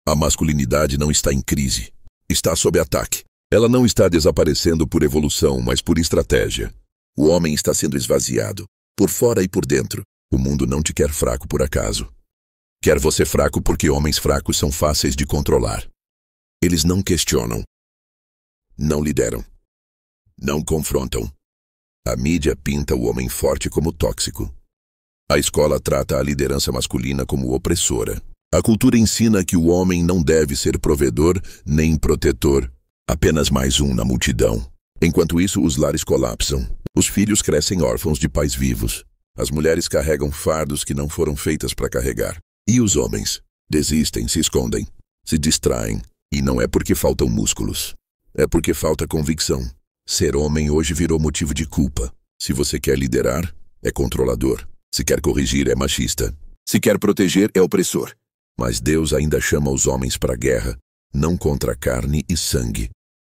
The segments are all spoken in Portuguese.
A masculinidade não está em crise. Está sob ataque. Ela não está desaparecendo por evolução, mas por estratégia. O homem está sendo esvaziado, por fora e por dentro. O mundo não te quer fraco por acaso. Quer você fraco porque homens fracos são fáceis de controlar. Eles não questionam. Não lideram. Não confrontam. A mídia pinta o homem forte como tóxico. A escola trata a liderança masculina como opressora. A cultura ensina que o homem não deve ser provedor nem protetor, apenas mais um na multidão. Enquanto isso, os lares colapsam. Os filhos crescem órfãos de pais vivos. As mulheres carregam fardos que não foram feitas para carregar. E os homens desistem, se escondem, se distraem. E não é porque faltam músculos. É porque falta convicção. Ser homem hoje virou motivo de culpa. Se você quer liderar, é controlador. Se quer corrigir, é machista. Se quer proteger, é opressor. Mas Deus ainda chama os homens para a guerra, não contra carne e sangue,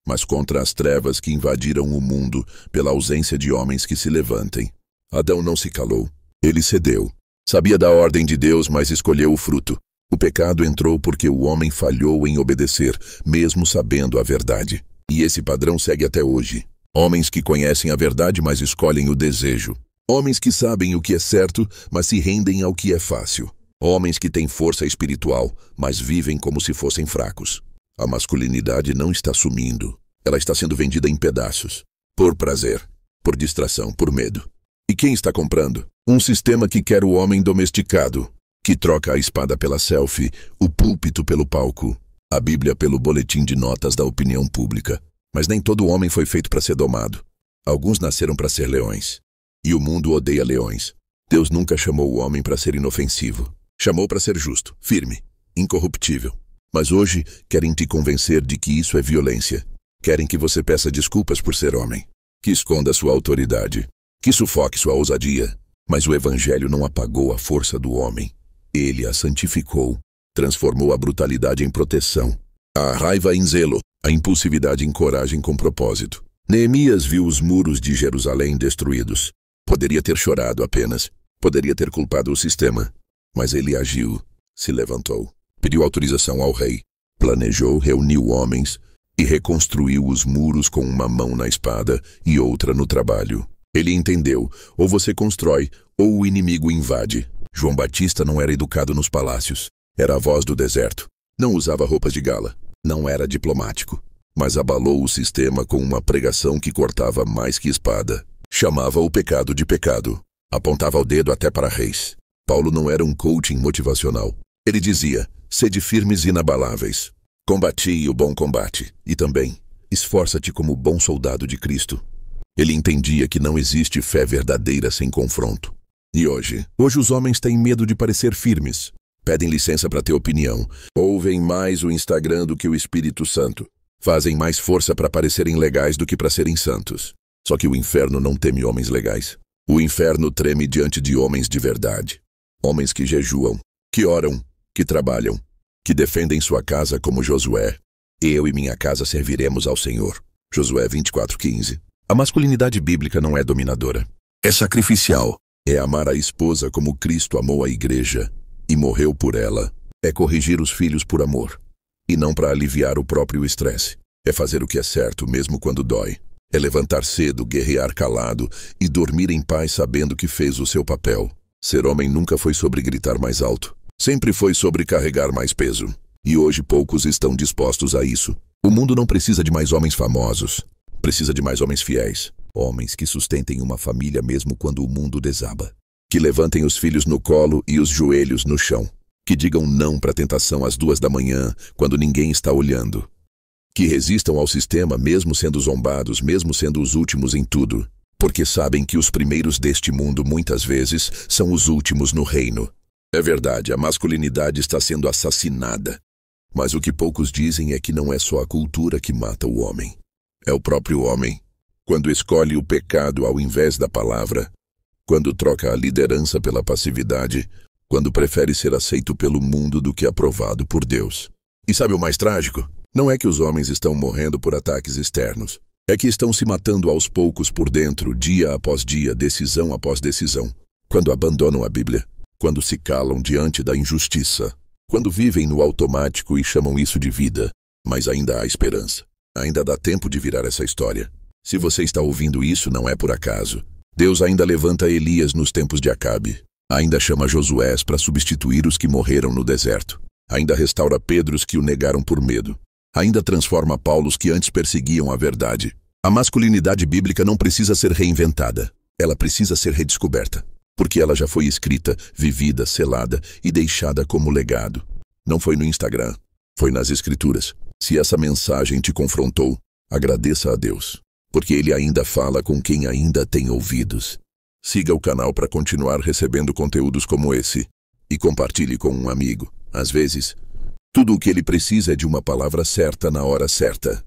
mas contra as trevas que invadiram o mundo pela ausência de homens que se levantem. Adão não se calou. Ele cedeu. Sabia da ordem de Deus, mas escolheu o fruto. O pecado entrou porque o homem falhou em obedecer, mesmo sabendo a verdade. E esse padrão segue até hoje. Homens que conhecem a verdade, mas escolhem o desejo. Homens que sabem o que é certo, mas se rendem ao que é fácil. Homens que têm força espiritual, mas vivem como se fossem fracos. A masculinidade não está sumindo. Ela está sendo vendida em pedaços. Por prazer, por distração, por medo. E quem está comprando? Um sistema que quer o homem domesticado, que troca a espada pela selfie, o púlpito pelo palco, a Bíblia pelo boletim de notas da opinião pública. Mas nem todo homem foi feito para ser domado. Alguns nasceram para ser leões. E o mundo odeia leões. Deus nunca chamou o homem para ser inofensivo. Chamou para ser justo, firme, incorruptível. Mas hoje querem te convencer de que isso é violência. Querem que você peça desculpas por ser homem. Que esconda sua autoridade. Que sufoque sua ousadia. Mas o Evangelho não apagou a força do homem. Ele a santificou. Transformou a brutalidade em proteção. A raiva em zelo. A impulsividade em coragem com propósito. Neemias viu os muros de Jerusalém destruídos. Poderia ter chorado apenas. Poderia ter culpado o sistema. Mas ele agiu, se levantou, pediu autorização ao rei, planejou, reuniu homens e reconstruiu os muros com uma mão na espada e outra no trabalho. Ele entendeu, ou você constrói, ou o inimigo invade. João Batista não era educado nos palácios, era a voz do deserto. Não usava roupas de gala, não era diplomático, mas abalou o sistema com uma pregação que cortava mais que espada. Chamava o pecado de pecado, apontava o dedo até para reis. Paulo não era um coaching motivacional. Ele dizia, sede firmes e inabaláveis. Combati o bom combate. E também, esforça-te como bom soldado de Cristo. Ele entendia que não existe fé verdadeira sem confronto. E hoje os homens têm medo de parecer firmes. Pedem licença para ter opinião. Ouvem mais o Instagram do que o Espírito Santo. Fazem mais força para parecerem legais do que para serem santos. Só que o inferno não teme homens legais. O inferno treme diante de homens de verdade. Homens que jejuam, que oram, que trabalham, que defendem sua casa como Josué. Eu e minha casa serviremos ao Senhor. Josué 24:15. A masculinidade bíblica não é dominadora. É sacrificial. É amar a esposa como Cristo amou a igreja e morreu por ela. É corrigir os filhos por amor e não para aliviar o próprio estresse. É fazer o que é certo mesmo quando dói. É levantar cedo, guerrear calado e dormir em paz sabendo que fez o seu papel. Ser homem nunca foi sobre gritar mais alto. Sempre foi sobre carregar mais peso. E hoje poucos estão dispostos a isso. O mundo não precisa de mais homens famosos. Precisa de mais homens fiéis. Homens que sustentem uma família mesmo quando o mundo desaba. Que levantem os filhos no colo e os joelhos no chão. Que digam não para a tentação às 2 da manhã, quando ninguém está olhando. Que resistam ao sistema mesmo sendo zombados, mesmo sendo os últimos em tudo. Porque sabem que os primeiros deste mundo muitas vezes são os últimos no reino. É verdade, a masculinidade está sendo assassinada. Mas o que poucos dizem é que não é só a cultura que mata o homem. É o próprio homem. Quando escolhe o pecado ao invés da palavra. Quando troca a liderança pela passividade. Quando prefere ser aceito pelo mundo do que aprovado por Deus. E sabe o mais trágico? Não é que os homens estão morrendo por ataques externos. É que estão se matando aos poucos por dentro, dia após dia, decisão após decisão. Quando abandonam a Bíblia, quando se calam diante da injustiça, quando vivem no automático e chamam isso de vida. Mas ainda há esperança. Ainda dá tempo de virar essa história. Se você está ouvindo isso, não é por acaso. Deus ainda levanta Elias nos tempos de Acabe. Ainda chama Josué para substituir os que morreram no deserto. Ainda restaura Pedros que o negaram por medo. Ainda transforma Paulos que antes perseguiam a verdade. A masculinidade bíblica não precisa ser reinventada. Ela precisa ser redescoberta. Porque ela já foi escrita, vivida, selada e deixada como legado. Não foi no Instagram, foi nas Escrituras. Se essa mensagem te confrontou, agradeça a Deus. Porque Ele ainda fala com quem ainda tem ouvidos. Siga o canal para continuar recebendo conteúdos como esse. E compartilhe com um amigo. Às vezes, tudo o que ele precisa é de uma palavra certa na hora certa.